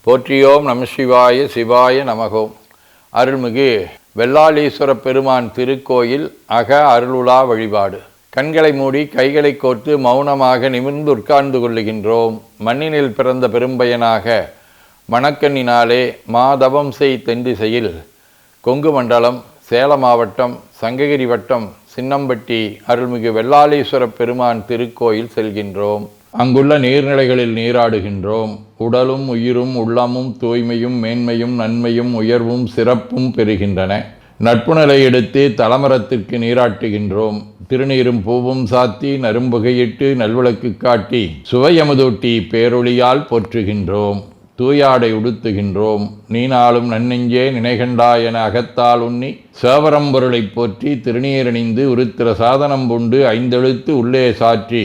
போற்றியோம் நம சிவாய சிவாய நமகோம். அருள்மிகு வெள்ளாளீஸ்வர பெருமான் திருக்கோயில் அக அருளுலா வழிபாடு. கண்களை மூடி கைகளை கோர்த்து மௌனமாக நிமிர்ந்து உட்கார்ந்து கொள்ளுகின்றோம். மண்ணினில் பிறந்த பெரும்பயனாக மணக்கண்ணினாலே மாதவம் செய் தென்திசையில் கொங்கு மண்டலம், சேலம் மாவட்டம், சங்ககிரி வட்டம், சின்னம்பட்டி அருள்மிகு வெள்ளாளீஸ்வர பெருமான் திருக்கோயில் செல்கின்றோம். அங்குள்ள நீர்நிலைகளில் நீராடுகின்றோம். உடலும் உயிரும் உள்ளமும் தூய்மையும் மேன்மையும் நன்மையும் உயர்வும் சிறப்பும் பெறுகின்றன. நட்புணலை எடுத்து தலமரத்திற்கு நீராட்டுகின்றோம். திருநீரும் பூவும் சாத்தி நரும்புகையிட்டு நல்விளக்கு காட்டி சுவையமுதூட்டி பேரொளியால் போற்றுகின்றோம். தூயாடை உடுத்துகின்றோம். நீனாலும் நன்னெஞ்சே நினைகண்டா என அகத்தால் உண்ணி சேவரம் பொருளை போற்றி திருநீரணிந்து உருத்திர சாதனம் பூண்டு ஐந்தெழுத்து உள்ளே சாற்றி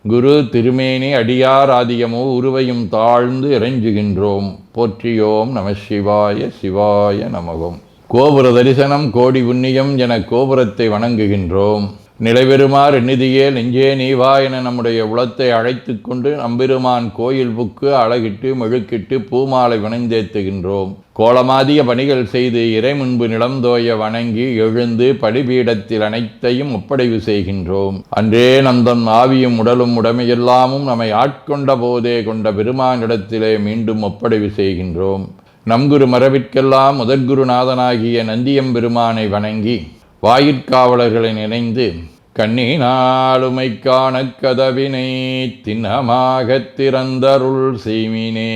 குரு திருமேனி அடியார் ஆதியமோ உருவையும் தாழ்ந்து இறைஞ்சுகின்றோம். போற்றியோம் நம சிவாய சிவாய நமகோம். கோபுர தரிசனம் கோடி புண்ணியம் என கோபுரத்தை வணங்குகின்றோம். நிலைபெறுமாறு எண்ணிதியே நெஞ்சே நீவா என நம்முடைய உளத்தை அழைத்து கொண்டு நம்பெருமான் கோயில் புக்கு அழகிட்டு மெழுக்கிட்டு பூமாலை வணந்தேத்துகின்றோம். கோலமாதிய பணிகள் செய்து இறை முன்பு நிலந்தோய வணங்கி எழுந்து பலிபீடத்தில் அனைத்தையும் ஒப்படைவு செய்கின்றோம். அன்றே நந்தன் ஆவியும் உடலும் உடமையெல்லாமும் நம்மை ஆட்கொண்ட போதே கொண்ட பெருமானிடத்திலே மீண்டும் ஒப்படைவு செய்கின்றோம். நம்குரு மரபிற்கெல்லாம் முதற்குருநாதனாகிய நந்தியம்பெருமானை வணங்கி வாயிற்காவலர்களை நினைந்து கண்ணினாலுமை காண கதவினை திண்ணமாகத் திறந்தருள் செய்மினே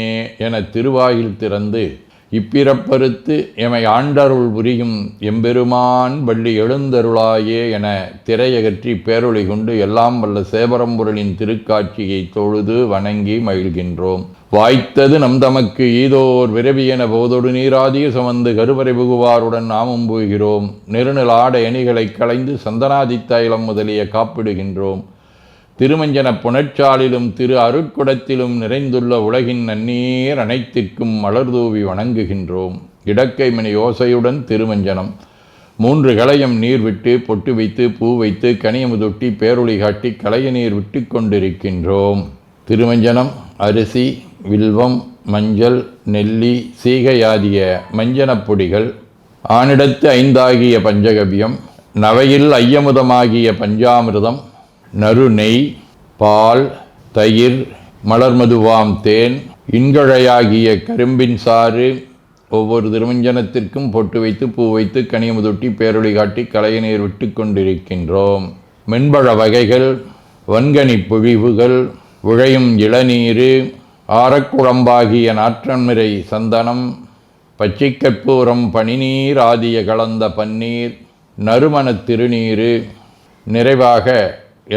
என திருவாயில் திறந்து இப்பிறப்பறுத்து எமை ஆண்டருள் புரியும் எம்பெருமான் வள்ளி எழுந்தருளாயே என திரையகற்றி பேரொளி கொண்டு எல்லாம் வல்ல சேவரம்பொருளின் திருக்காட்சியை தொழுது வணங்கி மகிழ்கின்றோம். வாய்த்தது நம் தமக்கு ஈதோர் விரவியென போதொடு நீராதிய சுமந்து கருவறை புகுவாருடன் நாமும் போகிறோம். நெருநில ஆடை அணிகளை களைந்து சந்தனாதி தைலம் முதலிய காப்பிடுகின்றோம். திருமஞ்சன புனச்சாலிலும் திரு அருட்குடத்திலும் நிறைந்துள்ள உலகின் நன்னீர் அனைத்திற்கும் மலர்தூவி வணங்குகின்றோம். இடக்கை மணி ஓசையுடன் திருமஞ்சனம் 3 களையம் நீர் விட்டு பொட்டு வைத்து பூ வைத்து கனியமுதொட்டி பேரொளி காட்டி களைய நீர் விட்டு கொண்டிருக்கின்றோம். திருமஞ்சனம் அரிசி, வில்வம், மஞ்சள், நெல்லி, சீகையாதிய மஞ்சனப் பொடிகள், ஆனிடத்து 5 ஆகிய பஞ்சகவியம், நவையில் ஐயமுதமாகிய பஞ்சாமிர்தம், நறு நெய், பால், தயிர், மலர்மதுவாம் தேன், இன்கழையாகிய கரும்பின் சாறு ஒவ்வொரு திருமஞ்சனத்திற்கும் பொட்டு வைத்து பூ வைத்து கனியமுதொட்டி பேரொளி காட்டி களைய நீர் விட்டு கொண்டிருக்கின்றோம். மென்பழ வகைகள், வன்கனி பொழிவுகள், உழையும் இளநீர், ஆரக்குழம்பாகிய நாற்றன்மிரை சந்தனம், பச்சைக்கற்பூரம், பனிநீர் ஆதிய கலந்த பன்னீர், நறுமணத் திருநீர், நிறைவாக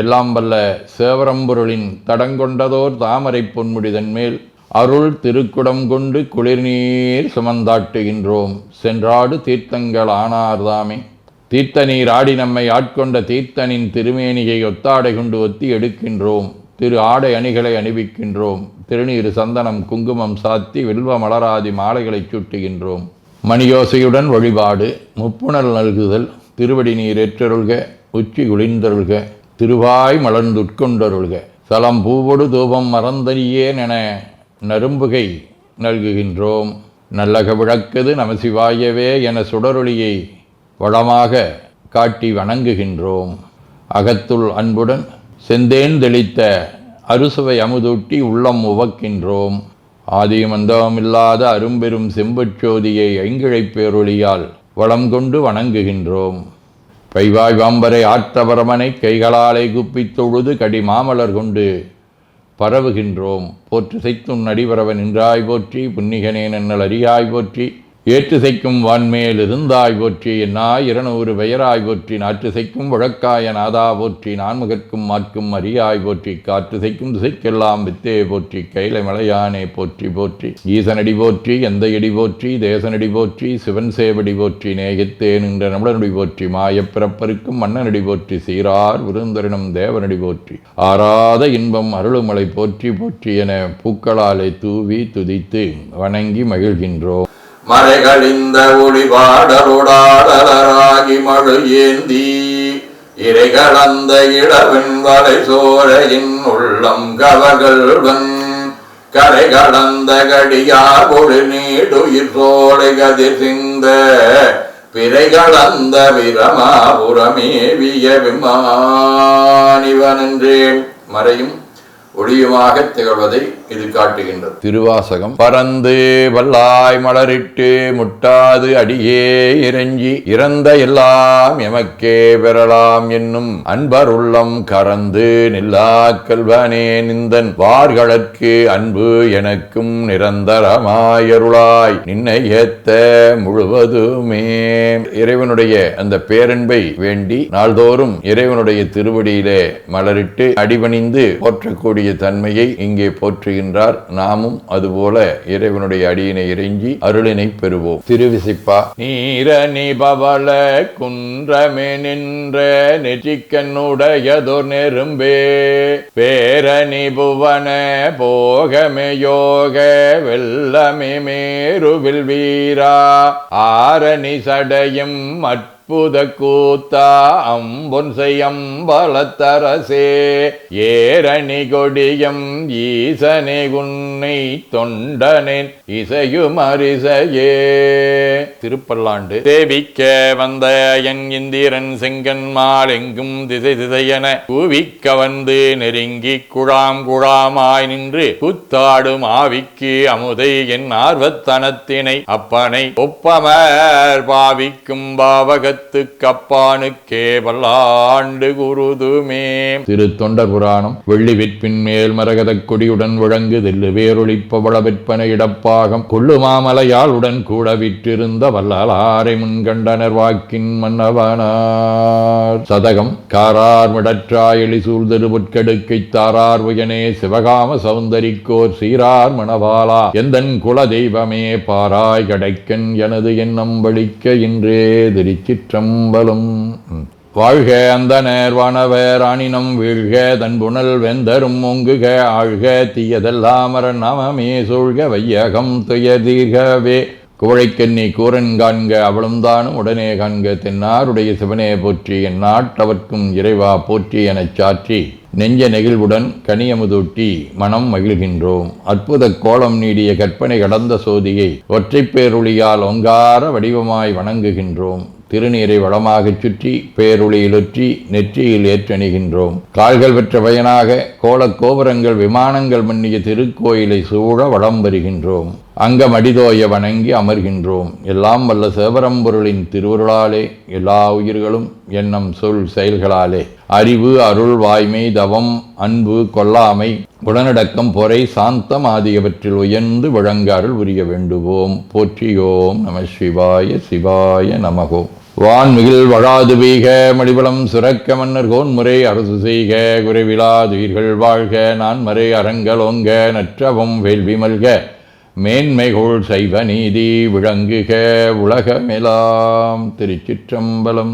எல்லாம் வல்ல சேவரம்பொருளின் தடங்கொண்டதோர் தாமரை பொன்முடிதன் மேல் அருள் திருக்குடம் கொண்டு குளிர்நீர் சுமந்தாட்டுகின்றோம். சென்றாடு தீர்த்தங்கள் ஆனார்தாமே. தீர்த்த நீர் ஆடி நம்மை ஆட்கொண்ட தீர்த்தனின் திருமேனியை ஒத்தாடை கொண்டு ஒத்தி எடுக்கின்றோம். திரு ஆடை அணிகளை அணிவிக்கின்றோம். திருநீர் சந்தனம் குங்குமம் சாத்தி வில்வ மலராதி மாலைகளை சூட்டுகின்றோம். மணியோசையுடன் வழிபாடு. முப்புணல் நல்குதல். திருவடி நீர் ஏற்றருள்க, உச்சி குளிர்ந்தருள்க, திருவாய் மலர்ந்துட்கொண்டருள்க, சலம் பூவொடு தூபம் மறந்தறியேன் என நரும்புகை நல்குகின்றோம். நல்லக விளக்குது நமசிவாயவே என சுடரொளியை வளமாக காட்டி வணங்குகின்றோம். அகத்துள் அன்புடன் செந்தேன் தெளித்த அறுசுவை அமுதூட்டி உள்ளம் உவக்கின்றோம். ஆதியும் அந்தமில்லாத அரும்பெரும் செம்புச்சோதியை ஐங்கிழைப் பேரொளியால் வளம் கொண்டு வணங்குகின்றோம். கைவாய் வாம்பரை ஆற்றவரமனை கைகளாலே குப்பித் தொழுது கடி மாமலர் கொண்டு பரவுகின்றோம். போற்று செய்த்தும் நடிபரவன் நின்றாய் போற்றி, புன்னிகனே நன்னல் அறியாய் போற்றி, ஏற்று செய்க்கும் வான்மேல் இருந்தாய் போற்றி, என்னாய் 200 பெயராய் போற்றி, நாற்று செய்க்கும் வழக்காய நாதா போற்றி, நான்முகற்கும் மாற்கும் அறியாய் போற்றி, காற்று செய்க்கும் திசைக்கெல்லாம் வித்தே போற்றி, கைலை மலையானே போற்றி போற்றி, ஈசனடி போற்றி, எந்தையடி போற்றி, தேசனடி போற்றி, சிவன் சேவடி போற்றி, நேயத்தே நின்ற நம்மளனடி போற்றி, மாயப்பிறப்பருக்கும் மன்னனடி போற்றி, சீரார் விருந்தரினும் தேவனடி போற்றி, ஆராத இன்பம் அருளுமலை போற்றி போற்றி என பூக்களாலே தூவி துதித்து வணங்கி மகிழ்கின்றோம். மறைகளிந்த ஒளிபாடருடாடலராகி மழு ஏந்தி இறைகளந்த இளவன் வலை சோரையின் உள்ளம் கவகள்வன் கரை கடந்த கடியார் பொழு நீடுயிர் சோலை கதிர் சிந்த பிறை கலந்த பிரமாபுரமேவிய விமானிவனென்றே மறையும் ஒளியுமாக திகழ்வதை இது காட்டுகின்றது. திருவாசகம். பறந்து வல்லாய் மலரிட்டு முட்டாது அடியே இறைஞ்சி இறந்த எல்லாம் எமக்கே பெறலாம் என்னும் அன்பர் உள்ளம் கறந்து நில்லா கல்வனே நிந்தன் வார்களற்கு அன்பு எனக்கும் நிரந்தரமாயருளாய் நின்னை ஏத்த முழுவதுமே. இறைவனுடைய அந்த பேரன்பை வேண்டி நாள்தோறும் இறைவனுடைய திருவடியிலே மலரிட்டு அடிபணிந்து போற்றக்கூடிய தன்மையை இங்கே போற்றுகின்றார். நாமும் அதுபோல இறைவனுடைய அடியினை இறைஞ்சி அருளினை பெறுவோம். திருவிசிப்பா. நீரணி பவள குன்றமே நின்ற நெற்றிக்கண்ணுடையதோர் நெரும்பே பேரணி புவன போகமே யோக வெல்லமே மேருவில் வீரா ஆரணி சடையும் புத கூத்தா அம்பொன்சை அம்பலத்தரசே ஏரணி கொடியம் ஈசனே குன்னை தொண்டனேன் இசையும் அரிசையே. திருப்பல்லாண்டு. தேவிக்க வந்த என் இந்திரன் செங்கன்மால் எங்கும் திசை திசையென கூவிக்க வந்து நெருங்கி குழாம் குழாமாய் நின்று கூத்தாடும் ஆவிக்கு அமுதை என் ஆர்வத்தனத்தினை அப்பனை ஒப்பமர் பாவிக்கும் பாவக கப்பானுக்கே பல்லாண்டு குருதுமே. திரு தொண்டர் புராணம். வெள்ளி விற்பின் மேல் மரகத கொடியுடன் விளங்கு தெல்லு வேரொழிப்பவள விற்பனை இடப்பாகம் கொள்ளு மாமலையால் உடன் கூட விற்றிருந்த வல்லாரை முன்கண்டனர் வாக்கின் மன்னவனார். சதகம். காரார் மிடற்றாய் எளி சூழ்தரு பொற்கெடுக்கை தாரார் உயனே சிவகாம சௌந்தரிக்கோர் சீரார் மணவாளா எந்தன் குல தெய்வமே பாராய் கடைக்கன் எனது எண்ணம் வலிக்க இன்றே திருச்சி ம்பலம். வாழ்க அந்தனர் வானவர் ஆனினம் வீழ்க தன்புணல் வெந்தரும் ஓங்குக ஆழ்க தீயதெல்லாமர நாமமே சூழ்க வையகம் துயதீர்கவே குவழைக்கண்ணி கூரன் காண்க அவளும் தானும் உடனே காண்க தென்னாருடைய சிவனே போற்றி என் நாட்டவர்க்கும் இறைவா போற்றி எனச் சாற்றி நெஞ்ச நெகிழ்வுடன் கனியமுதூட்டி மனம் மகிழ்கின்றோம். அற்புத கோலம் நீடிய கற்பனை கடந்த சோதியை ஒற்றைப் பேருளியால் ஒங்கார வடிவமாய் வணங்குகின்றோம். திருநீரை வளமாகச் சுற்றி பேருளியிலொற்றி நெற்றியில் ஏற்றணிகின்றோம். கால்கள் பெற்ற பயனாக கோலக் கோபுரங்கள் விமானங்கள் மன்னிய திருக்கோயிலை சூழ வளம் வருகின்றோம். அங்கமடிதோய வணங்கி அமர்கின்றோம். எல்லாம் வல்ல சிவபரம்பொருளின் திருவருளாலே எல்லா உயிர்களும் எண்ணம் சொல் செயல்களாலே அறிவு அருள் வாய்மை தவம் அன்பு கொல்லாமை குணநடக்கம் பொறை சாந்தம் ஆகியவற்றில் உயர்ந்து வழங்க அருள் புரிய வேண்டுவோம். போற்றியோம் நம சிவாய சிவாய நமகோம். வான்மிகில் வழாது வீக மடிபலம் சுரக்க மன்னர் கோன்முறை அரசு செய்க குறைவிலாதுயிர்கள் வாழ்க நான் மறை அறங்கலோங்க நற்றவம் வேள்வி மல்க மேன்மைகோள் சைவ நீதி விளங்குக உலகமெலாம். திருச்சிற்றம்பலம்.